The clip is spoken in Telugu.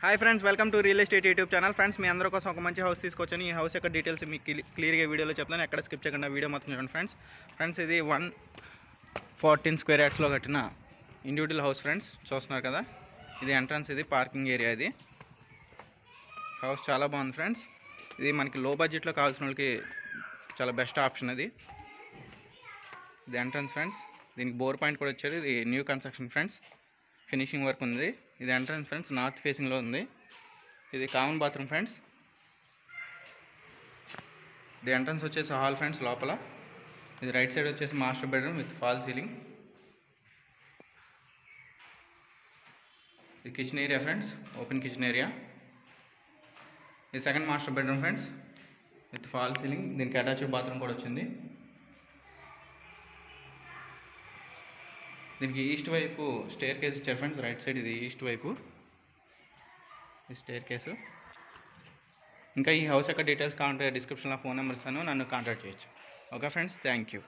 Hi friends, welcome to real estate YouTube channel. Friends, మీ అందరి కోసం ఒక మంచి హౌస్ తీసుకొచ్చాను. ఈ హౌస్ యొక్క డీటెయిల్స్ మీకు క్లియర్గా వీడియోలో చెప్తాను. ఎక్కడ స్కిప్ చేయకుండా వీడియో మొత్తం చూడండి ఫ్రెండ్స్. ఇది 114 స్క్వేర్ యార్డ్స్లో కట్టిన ఇండివిజువల్ హౌస్ ఫ్రెండ్స్. చూస్తున్నారు కదా, ఇది ఎంట్రన్స్, ఇది పార్కింగ్ ఏరియా. ఇది హౌస్ చాలా బాగుంది ఫ్రెండ్స్. ఇది మనకి లో బడ్జెట్లో కావాల్సిన వాళ్ళకి చాలా బెస్ట్ ఆప్షన్. ఇది ఎంట్రన్స్ ఫ్రెండ్స్. దీనికి బోర్ పాయింట్ కూడా వచ్చారు. ఇది new construction friends, finishing work ఉంది. ఇది ఎంట్రన్స్ ఫ్రెండ్స్, నార్త్ ఫేసింగ్లో ఉంది. ఇది కామన్ బాత్రూమ్ ఫ్రెండ్స్. ఇది ఎంట్రన్స్ వచ్చేసి హాల్ ఫ్రెండ్స్ లోపల. ఇది రైట్ సైడ్ వచ్చేసి master bedroom with fall ceiling. ఇది kitchen area friends, open kitchen area. ఇది second master bedroom friends with fall ceiling. దీనికి అటాచ్డ్ బాత్రూమ్ కూడా వచ్చింది. దీనికి ఈస్ట్ వైపు స్టేర్ కేస్ ఇచ్చారు ఫ్రెండ్స్. రైట్ సైడ్ ఇది ఈస్ట్ వైపు ఈ స్టేర్ కేసు. ఇంకా ఈ హౌస్ యొక్క డీటెయిల్స్ కావాలంటే డిస్క్రిప్షన్లో ఫోన్ నెంబర్ ఇస్తాను, నన్ను కాంటాక్ట్ చేయొచ్చు. Okay friends, thank you.